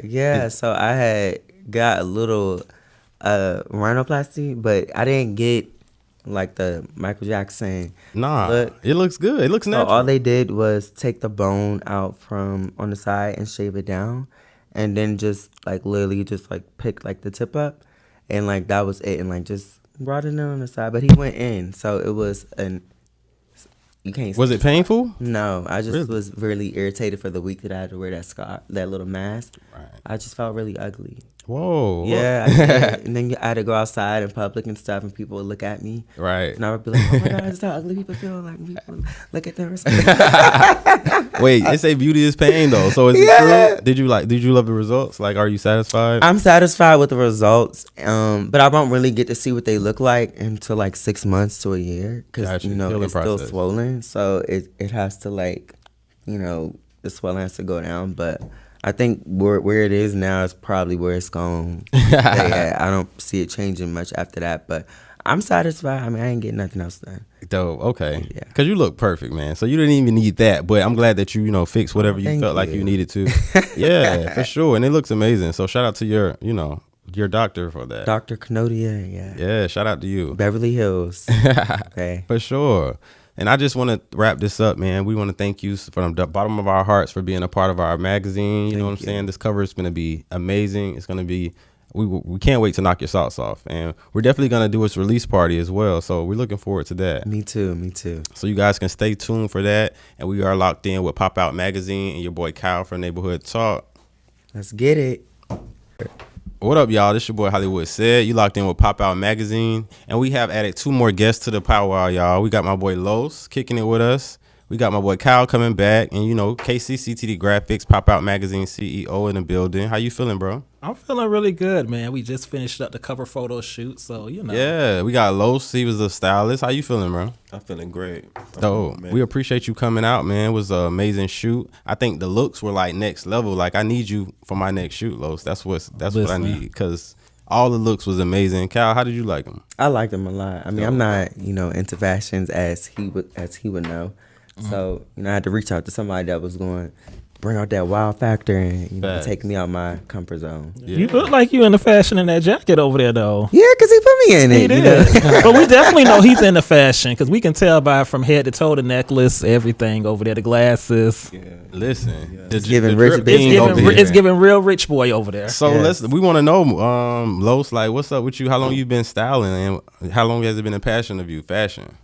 S2: Yeah. So I had got a little rhinoplasty, but I didn't get like the Michael Jackson.
S1: Nah,
S2: look.
S1: it looks good. It looks
S2: So
S1: natural.
S2: all they did was take the bone out from on the side and shave it down, and then just like literally just like pick like the tip up, and like that was it, and like just brought it in on the side. But he went in, so it was you can't.
S1: Was it painful?
S2: No, I just
S1: Really?
S2: was really irritated for the week that I had to wear that scarf, that little mask.
S1: Right.
S2: I just felt really ugly.
S1: Whoa.
S2: Yeah, I did. And then I had to go outside in public and stuff, and people would look at me.
S1: Right.
S2: And I would be like, oh my God, this is how ugly people feel. Like, people look at them.
S1: Wait, it say beauty is pain though. So is it true? Did you love the results? Like, are you satisfied?
S2: I'm satisfied with the results, but I won't really get to see what they look like until like 6 months to a year, because
S1: Gotcha.
S2: you know
S1: Healing
S2: it's still
S1: process.
S2: swollen, so it has to like, you know, the swelling has to go down. But I think where it is now is probably where it's going. Yeah, I don't see it changing much after that, but I'm satisfied. I mean, I ain't getting nothing else done.
S1: Dope. Okay.
S2: Yeah.
S1: Because you look perfect, man. So you didn't even need that. But I'm glad that you fixed whatever you
S2: Thank
S1: felt like
S2: you.
S1: you needed to. Yeah, for sure. And it looks amazing. So shout out to your doctor for that.
S2: Dr. Canodia, yeah.
S1: Yeah, shout out to you.
S2: Beverly Hills. Okay.
S1: For sure. And I just want to wrap this up, man. We want to thank you from the bottom of our hearts for being a part of our magazine. You know what I'm saying? This cover is going to be amazing. It's going to be, we can't wait to knock your socks off. And we're definitely going to do its release party as well. So we're looking forward to that.
S2: Me too.
S1: So you guys can stay tuned for that. And we are locked in with Popout Magazine and your boy Kyle from Neighborhood Talk.
S2: Let's get it.
S1: What up, y'all? This your boy Hollywood Said. You locked in with Popout Magazine. And we have added 2 more guests to the powwow, y'all. We got my boy Los kicking it with us. We got my boy Kyle coming back. And, KCCTD Graphics, Popout Magazine CEO in the building. How you feeling, bro?
S3: I'm feeling really good, man. We just finished up the cover photo shoot, so
S1: Yeah, we got Los. He was a stylist. How you feeling, bro?
S6: I'm feeling great.
S1: Dope. We appreciate you coming out, man. It was an amazing shoot. I think the looks were like next level. Like, I need you for my next shoot, Los. That's what I need, because all the looks was amazing. Kyle, how did you like them?
S2: I liked him a lot. I mean, I'm not, into fashions as he would know. So, I had to reach out to somebody that was going to bring out that wow factor and
S1: Facts.
S2: take me out my comfort zone.
S1: Yeah.
S3: You look like you in the fashion in that jacket over there, though.
S2: Yeah, because he put me in it.
S3: He did. But we definitely know he's in the fashion, because we can tell by from head to toe, the necklace, everything over there, the glasses.
S6: Yeah.
S1: Listen,
S2: It's giving rich
S1: drip
S2: bitch
S1: king over
S2: over
S1: there.
S3: It's giving real rich boy over there.
S1: So
S2: Yes.
S1: we want to know, Los, like, what's up with you? How long you been styling, and how long has it been a passion of you, fashion?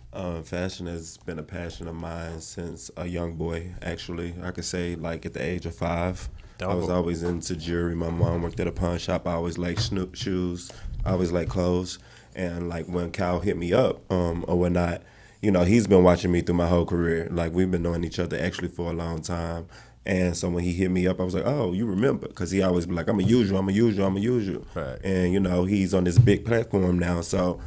S6: Fashion has been a passion of mine since a young boy, actually. I could say, like, at the age of 5. I was always into jewelry. My mom worked at a pawn shop. I always liked shoes. I always liked clothes. And, like, when Kyle hit me up or whatnot, he's been watching me through my whole career. Like, we've been knowing each other actually for a long time. And so when he hit me up, I was like, oh, you remember? Because he always be like, I'm going to use you.
S1: Right.
S6: And, he's on this big platform now. So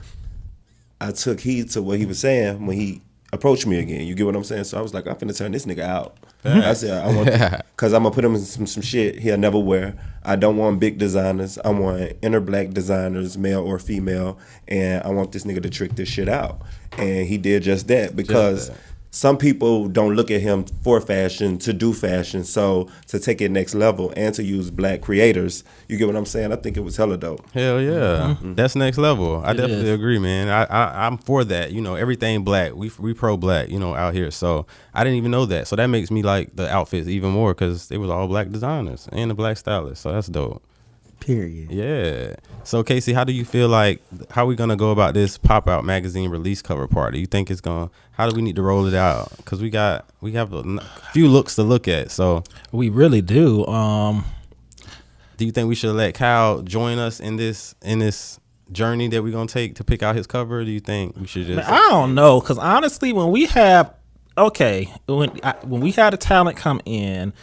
S6: I took heed to what he was saying when he approached me again. You get what I'm saying? So I was like, I'm finna turn this nigga out. I said, I want, because I'm gonna put him in some shit he'll never wear. I don't want big designers. I want inner black designers, male or female, and I want this nigga to trick this shit out. And he did just that, because some people don't look at him for fashion, to do fashion. So to take it next level and to use black creators, you get what I'm saying? I think it was hella dope.
S1: Hell yeah, that's next level. I definitely
S3: is.
S1: agree, man. I'm for that. Everything black. We pro black. out here. So I didn't even know that. So that makes me like the outfits even more, because it was all black designers and a black stylist. So that's dope.
S2: Period.
S1: Yeah. So Casey, how do you feel like, how we gonna go about this Popout Magazine release cover party? You think how do we need to roll it out? Because we have a few looks to look at. So
S3: We really do.
S1: do you think we should let Kyle join us in this journey that we're gonna take to pick out his cover? Or do you think we should just?
S3: I don't know, because honestly, when we have when we have a talent come in,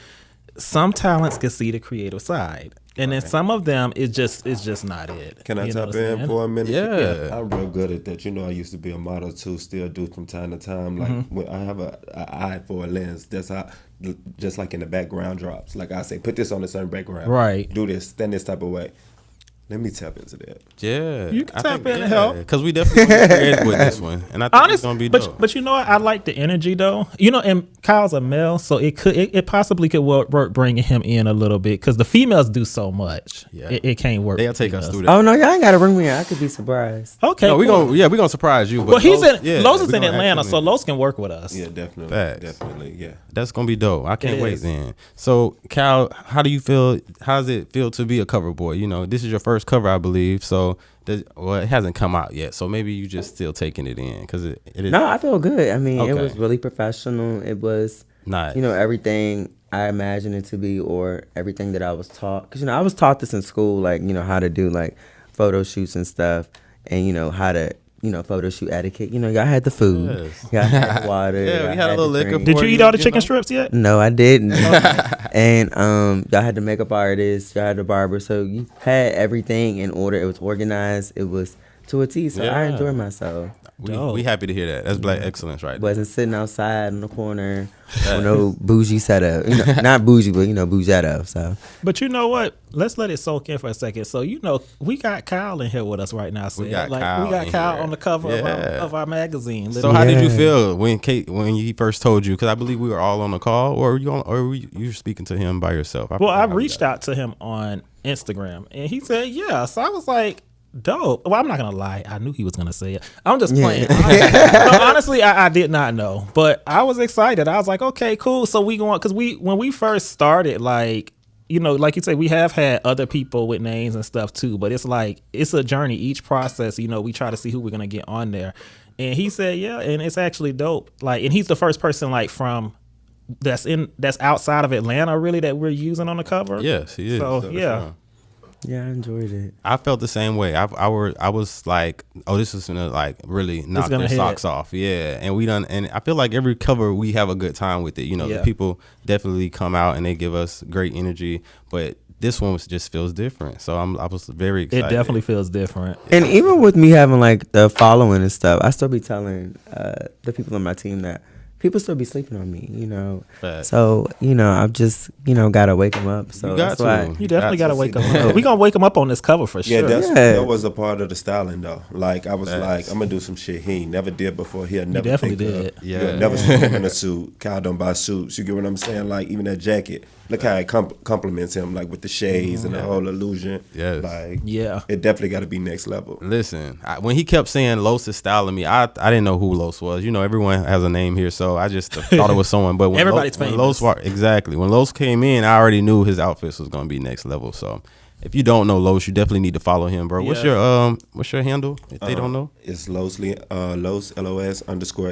S3: some talents can see the creative side, and then some of them it's just not it.
S6: Can I
S3: You know
S6: tap
S3: what I'm
S6: in
S3: saying?
S6: for a minute?
S1: Yeah.
S6: I'm real good at that. I used to be a model too, still do from time to time. Like, when I have a eye for a lens. That's how, just like in the background drops. Like I say, put this on a certain background.
S3: Right.
S6: Do this, stand this type of way. Let me tap into that.
S1: Yeah,
S3: You can tap in and help.
S1: because we definitely want to be creative with this one, and I think it's gonna be dope.
S3: but you know what? I like the energy though. You know, and Kyle's a male, so it possibly could work bringing him in a little bit because the females do so much.
S1: Yeah.
S3: It can't work.
S1: They'll take us through that.
S2: Oh no, y'all ain't gotta bring me in. I could be surprised.
S3: Okay,
S1: No, we
S3: cool.
S1: gonna surprise you. But
S3: Well, he's
S1: Los-
S3: in Los is
S1: we
S3: in
S1: gonna
S3: Atlanta,
S1: actually-
S3: so Los can work with us.
S6: Yeah, definitely.
S1: Facts.
S6: Definitely, yeah.
S1: That's gonna be dope. I can't
S3: It
S1: wait
S3: is.
S1: then. So, Cal, how do you feel? How does it feel to be a cover boy? You know, this is your first cover, I believe. So, it hasn't come out yet. So maybe you just still taking it in because it is
S2: No, I feel good. I mean, it
S1: Okay.
S2: was really professional. It was,
S1: nice.
S2: everything I imagined it to be, or everything that I was taught. Because I was taught this in school, like how to do like photo shoots and stuff, and how to photo shoot etiquette. Y'all had the food,
S1: Yes.
S2: y'all had the water,
S1: Yeah, we
S2: y'all
S1: had a
S2: the
S1: little liquor
S2: drink.
S3: Did
S1: for
S3: you eat
S1: you,
S3: all the
S1: you
S3: chicken
S1: know?
S3: strips yet?
S2: No, I didn't. And y'all had the makeup artist, y'all had the barber, so you had everything in order. It was organized. It was to a T. So I
S1: Yeah.
S2: enjoyed myself.
S1: we happy to hear that. That's black excellence, right?
S2: Wasn't sitting outside in the corner with no bougie setup. Not bougie, but bougetto. So
S3: But you know what? Let's let it soak in for a second. So we got Kyle in here with us right now. So
S1: We got Kyle
S3: we got
S1: in
S3: Kyle
S1: here.
S3: on the cover
S1: Yeah.
S3: of our magazine.
S1: So how did you
S2: Yeah.
S1: feel when he first told you? Because I believe we were all on the call, or you were speaking to him by yourself.
S3: Well, I
S1: forgot how we
S3: reached
S1: got
S3: out to him on Instagram, and he said, "Yeah." So I was like, "Dope." Well, I'm not gonna lie. I knew he was gonna say it. I'm just playing. No, honestly, I did not know, but I was excited. I was like, "Okay, cool." So we going because when we first started, like you said, we have had other people with names and stuff too, but it's like it's a journey. Each process, we try to see who we're gonna get on there. And he said, "Yeah," and it's actually dope. Like, and he's the first person like from that's outside of Atlanta really that we're using on the cover.
S1: it. Yes, he is.
S3: So,
S1: for
S3: yeah.
S1: sure.
S2: yeah, I enjoyed it.
S1: I felt the same way. I was like, oh, this is gonna like really knock
S3: gonna
S1: their
S3: hit.
S1: socks off. Yeah, and I feel like every cover we have a good time with it.
S3: Yeah.
S1: The people definitely come out and they give us great energy, but this one just feels different. So I was very
S3: It
S1: excited.
S3: definitely feels different.
S2: And even with me having like the following and stuff, I still be telling the people on my team that people still be sleeping on me,
S1: Facts.
S2: So, I've just, gotta wake them up. So
S1: You got
S2: that's why.
S3: You definitely got to wake
S6: see
S3: them
S6: that.
S3: up. We're going to wake them up on this cover for
S6: Yeah,
S3: sure.
S6: that was a part of the styling though. Like I was
S1: Facts.
S6: like, I'm gonna do some shit he ain't never did before. He'll never
S3: definitely
S6: think of.
S3: did.
S1: Yeah.
S6: He'll never see him in a suit. Kyle don't buy suits. You get what I'm saying? Like even that jacket. Look how it compliments him, like with the shades and the whole illusion.
S1: Yes.
S6: Like
S3: Yeah.
S6: it definitely got to be next level.
S1: Listen, when he kept saying Los is styling me, I didn't know who Los was. Everyone has a name here, so I just thought it was someone. But when
S3: Everybody's
S1: when
S3: famous.
S1: exactly. When Los came in, I already knew his outfits was gonna be next level. So if you don't know Los, you definitely need to follow him, bro. What's your handle? If they don't know.
S6: It's Los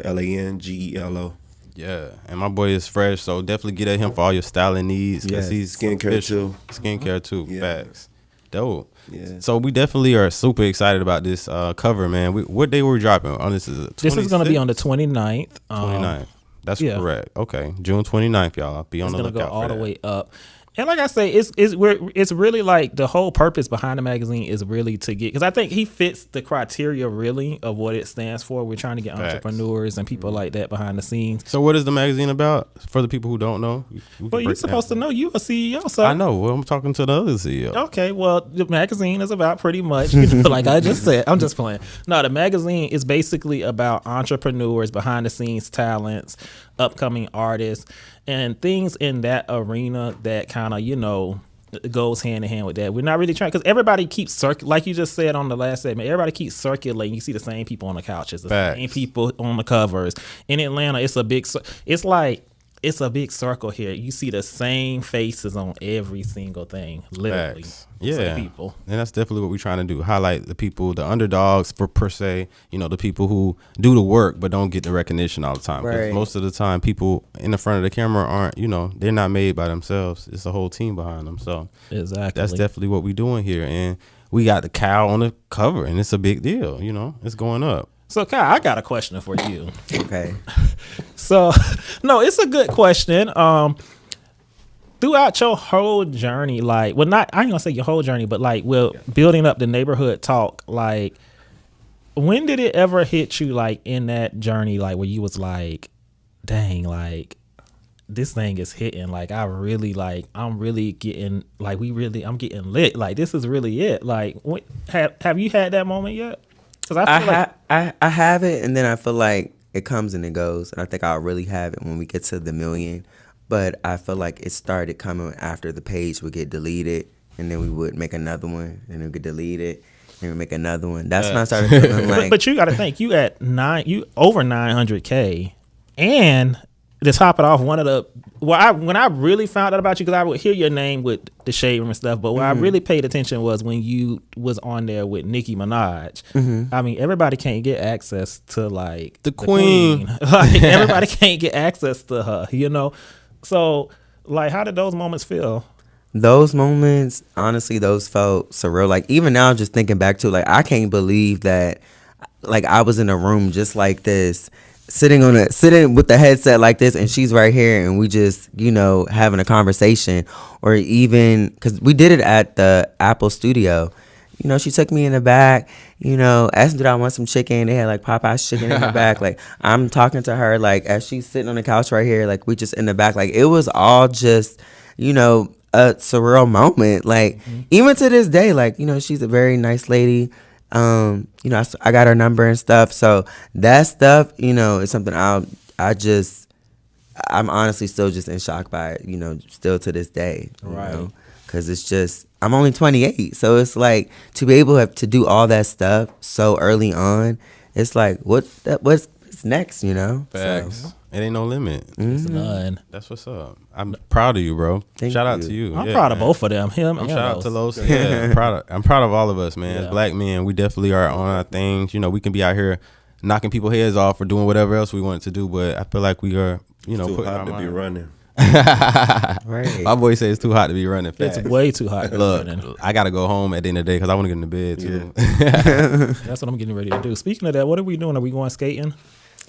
S6: LOS_LANGELO.
S1: Yeah, and my boy is fresh, so definitely get at him for all your styling needs. Cause
S6: Yes,
S1: he's
S6: skincare
S1: official.
S6: too.
S1: Skincare too.
S6: Yeah.
S1: Facts. Dope.
S6: Yeah.
S1: So we definitely are super excited about this cover, man. What day were we dropping on? This is
S3: This is going to be on the 29th.
S1: 29th. That's
S3: yeah.
S1: correct. Okay, June 29th, y'all. Be on
S3: It's
S1: the
S3: going to go
S1: lookout
S3: all
S1: for
S3: the
S1: that.
S3: way up. And like I say, it's really like the whole purpose behind the magazine is really to get, because I think he fits the criteria really of what it stands for. We're trying to get
S1: Facts.
S3: entrepreneurs and people like that behind the scenes.
S1: So what is the magazine about? For the people who don't know,
S3: Well, you're supposed to know. You a CEO, so
S1: I know. Well, I'm talking to the other CEO.
S3: Okay, well, the magazine is about pretty much, like I just said, I'm just playing. No, the magazine is basically about entrepreneurs, behind the scenes talents, upcoming artists, and things in that arena that kind of, goes hand in hand with that. We're not really trying, because everybody keeps like you just said on the last segment, everybody keeps circulating. You see the same people on the couches, the
S1: Facts.
S3: same people on the covers. In Atlanta, it's a big circle here. You see the same faces on every single thing, literally.
S1: Facts.
S3: Same
S1: Yeah,
S3: people.
S1: and that's definitely what we're trying to do. Highlight the people, the underdogs per se. The people who do the work but don't get the recognition all the time. 'Cause
S2: Right.
S1: most of the time, people in the front of the camera aren't. They're not made by themselves. It's a whole team behind them. So
S3: Exactly.
S1: that's definitely what we're doing here. And we got the cow on the cover, and it's a big deal. It's going up.
S3: So, Kyle, I got a question for you.
S2: Okay.
S3: So, no, it's a good question. Throughout your whole journey, I ain't gonna say your whole journey, but building up the neighborhood talk, when did it ever hit you, in that journey, where you was like, dang, this thing is hitting. Like I'm really getting I'm getting lit. Like this is really it. Like have you had that moment yet? Because
S2: I have it, and then I feel like it comes and it goes, and I think I'll really have it when we get to the million. But I feel like it started coming after the page would get deleted, and then we would make another one, and it would get deleted, and we make another one. That's when I started feeling like.
S3: but you got to think you over 900K, and to top it off, when I really found out about you, because I would hear your name with the shade room and stuff, but where I really paid attention was when you was on there with Nicki Minaj. I mean, everybody can't get access to like
S1: the queen.
S3: Like everybody can't get access to her, you know. So like, how did those moments feel?
S2: Those moments, honestly, those felt surreal. Like even now, just thinking back to like, I can't believe that like I was in a room just like this, sitting with the headset like this, and she's right here, and we just, you know, having a conversation. Or even because we did it at the Apple studio, you know, she took me in the back, you know, asked did I want some chicken. They had like Popeye's chicken in the back. Like I'm talking to her like as she's sitting on the couch right here, like we just in the back. Like it was all just, you know, a surreal moment. Like even to this day, like, you know, she's a very nice lady. You know, I got her number and stuff. So that stuff, you know, is something I'm honestly still just in shock by it, you know, still to this day. Right. Because it's just, I'm only 28. So it's like to be able to do all that stuff so early on, it's like, what's next, you know?
S1: Facts. So. It ain't no limit.
S3: It's none.
S1: That's what's up. I'm proud of you, bro. Shout out to you.
S3: I'm proud of both of them. Him and
S1: shout out to Los. Yeah, I'm proud of all of us, man. As black men, we definitely are on our things. You know, we can be out here knocking people's heads off or doing whatever else we want to do, but I feel like we are, you know,
S6: too hot to be running.
S2: Right.
S1: My boy says it's too hot to be running fast.
S3: It's way too hot.
S1: Look, I gotta go home at the end of the day because I want to get in the bed too.
S3: That's what I'm getting ready to do. Speaking of that, what are we doing? Are we going skating?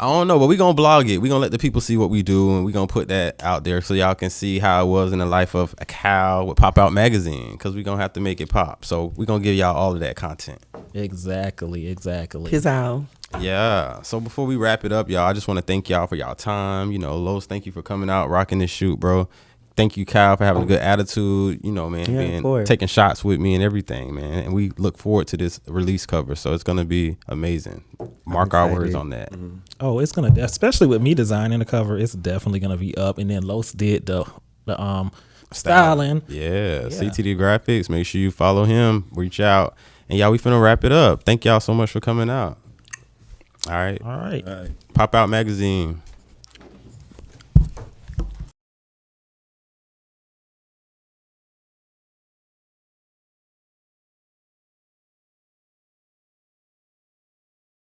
S1: I don't know, but we gonna blog it. We gonna let the people see what we do, and we gonna put that out there so y'all can see how it was in the life of a Kyle with Popout Magazine, because we gonna have to make it pop. So we gonna give y'all all of that content.
S3: Exactly.
S2: Peace out.
S1: Yeah. So before we wrap it up, y'all, I just want to thank y'all for y'all time. You know, Los, thank you for coming out, rocking this shoot, bro. Thank you, Kyle, for having a good attitude. You know, man, taking shots with me and everything, man. And we look forward to this release cover. So it's gonna be amazing. Mark our words on that.
S3: Oh, it's gonna, especially with me designing the cover, it's definitely gonna be up. And then Los did the styling.
S1: Yeah, CTD Graphics. Make sure you follow him. Reach out. And y'all, we finna wrap it up. Thank y'all so much for coming out. All right.
S3: All right.
S1: Popout Magazine.